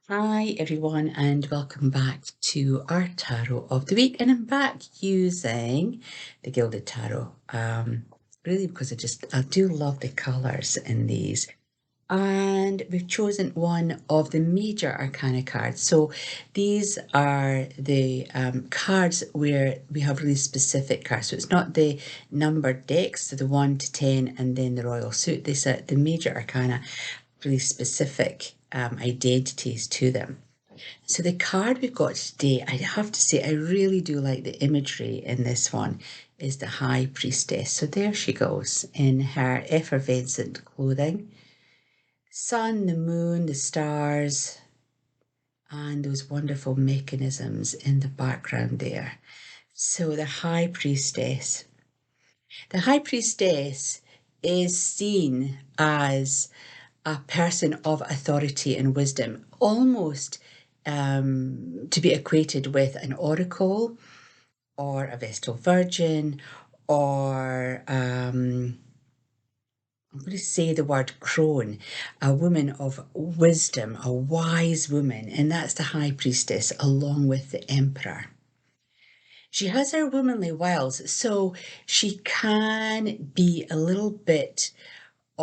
Hi everyone and welcome back to our tarot of the week, and I'm back using the Gilded Tarot, really because I do love the colours in these, and we've chosen one of the major arcana cards. So these are the cards where we have really specific cards, so it's not the numbered decks, so the 1 to 10 and then the royal suit. These are the major arcana, really specific identities to them. So the card we've got today, I have to say, I really do like the imagery in this one, is the High Priestess. So there she goes in her effervescent clothing. Sun, the moon, the stars, and those wonderful mechanisms in the background there. So the High Priestess. The High Priestess is seen as a person of authority and wisdom, almost to be equated with an oracle or a Vestal Virgin, or I'm going to say the word crone, a woman of wisdom, a wise woman, and that's the High Priestess along with the Emperor. She has her womanly wiles, so she can be a little bit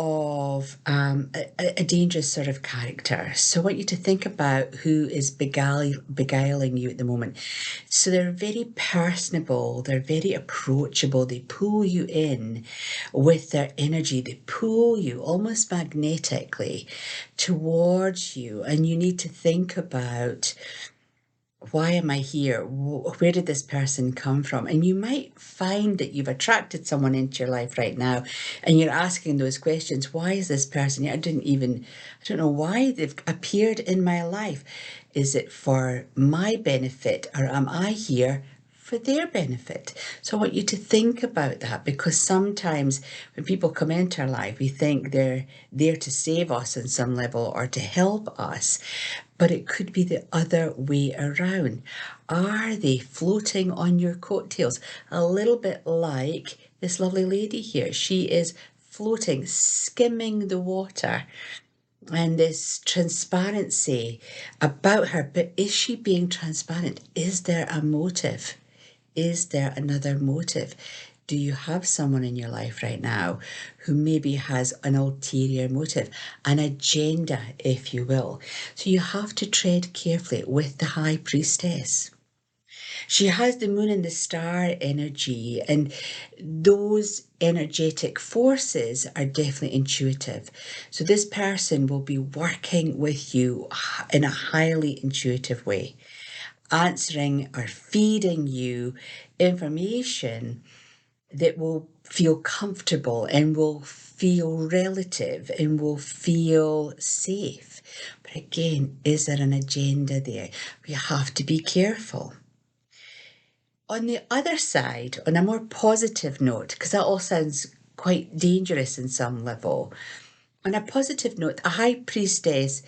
of a dangerous sort of character. So I want you to think about who is beguiling you at the moment. So they're very personable, they're very approachable, they pull you in with their energy, they pull you almost magnetically towards you, and you need to think about, why am I here? Where did this person come from? And you might find that you've attracted someone into your life right now and you're asking those questions. Why is this person here? I don't know why they've appeared in my life. Is it for my benefit, or am I here for their benefit? So I want you to think about that, because sometimes when people come into our life, we think they're there to save us on some level or to help us, but it could be the other way around. Are they floating on your coattails? A little bit like this lovely lady here. She is floating, skimming the water, and this transparency about her. But is she being transparent? Is there a motive? Is there another motive? Do you have someone in your life right now who maybe has an ulterior motive, an agenda, if you will? So you have to tread carefully with the High Priestess. She has the moon and the star energy, and those energetic forces are definitely intuitive. So this person will be working with you in a highly intuitive way, answering or feeding you information that will feel comfortable and will feel relative and will feel safe. But again, is there an agenda there? We have to be careful. On the other side, on a more positive note, because that all sounds quite dangerous in some level, on a positive note, a high priestess,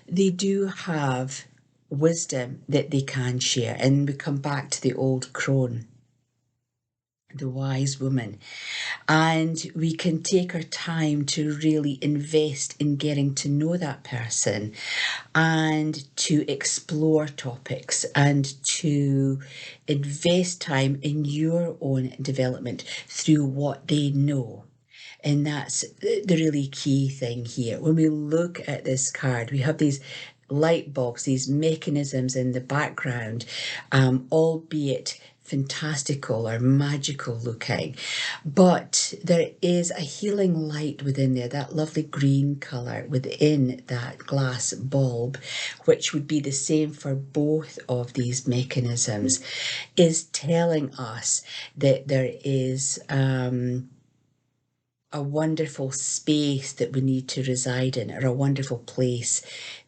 they do have wisdom that they can share. And we come back to the old crone, the wise woman, and we can take our time to really invest in getting to know that person and to explore topics and to invest time in your own development through what they know. And that's the really key thing here. When we look at this card, we have these light bulbs, these mechanisms in the background, albeit fantastical or magical looking, but there is a healing light within there, that lovely green colour within that glass bulb, which would be the same for both of these mechanisms, is telling us that there is a wonderful space that we need to reside in, or a wonderful place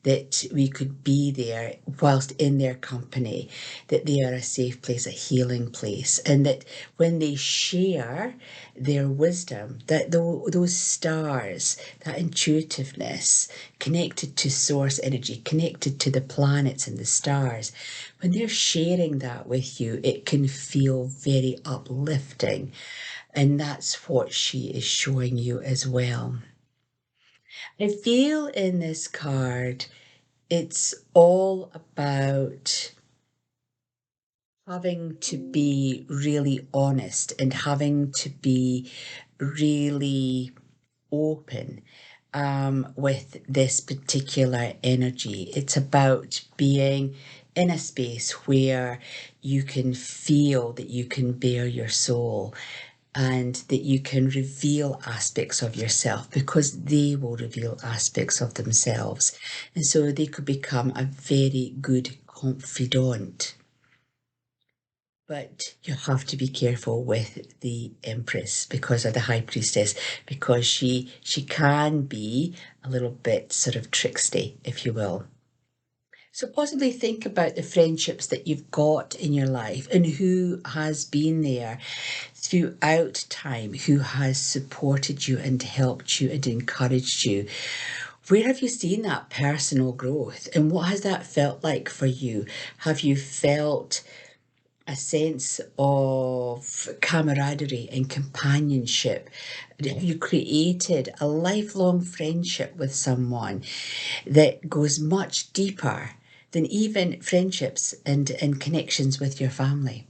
that we could be there whilst in their company, that they are a safe place, a healing place, and that when they share their wisdom, that those stars, that intuitiveness connected to source energy, connected to the planets and the stars, when they're sharing that with you, it can feel very uplifting. And that's what she is showing you as well. I feel in this card It's all about having to be really honest and having to be really open with this particular energy. It's about being in a space where you can feel that you can bare your soul and that you can reveal aspects of yourself because they will reveal aspects of themselves. And so they could become a very good confidant. But you have to be careful with the Empress because of the High Priestess, because she can be a little bit sort of tricksy, if you will. So possibly think about the friendships that you've got in your life and who has been there throughout time, who has supported you and helped you and encouraged you. Where have you seen that personal growth and what has that felt like for you? Have you felt a sense of camaraderie and companionship? Have you created a lifelong friendship with someone that goes much deeper than even friendships and connections with your family?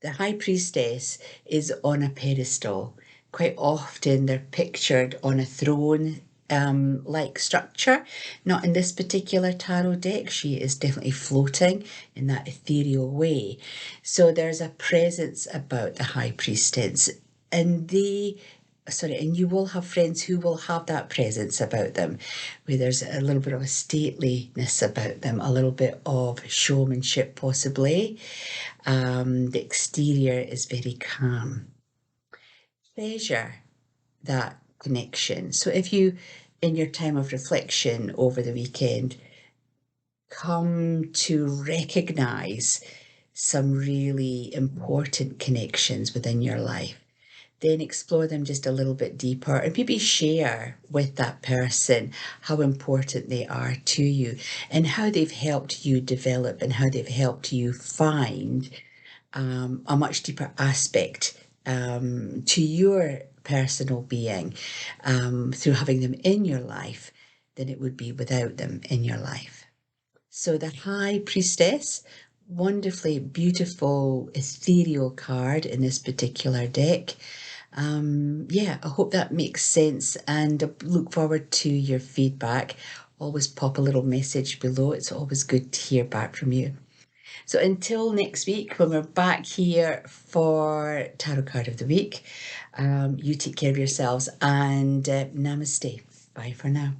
The High Priestess is on a pedestal. Quite often they're pictured on a throne like structure. Not in this particular tarot deck. She is definitely floating in that ethereal way. So there's a presence about the High Priestess. And you will have friends who will have that presence about them, where there's a little bit of a stateliness about them, a little bit of showmanship possibly. The exterior is very calm. Treasure that connection. So if you, in your time of reflection over the weekend, come to recognize some really important connections within your life, then explore them just a little bit deeper and maybe share with that person how important they are to you and how they've helped you develop and how they've helped you find a much deeper aspect to your personal being through having them in your life than it would be without them in your life. So the High Priestess, wonderfully beautiful ethereal card in this particular deck. Yeah, I hope that makes sense and I look forward to your feedback. Always pop a little message below. It's always good to hear back from you. So until next week, when we're back here for Tarot Card of the Week, you take care of yourselves and namaste. Bye for now.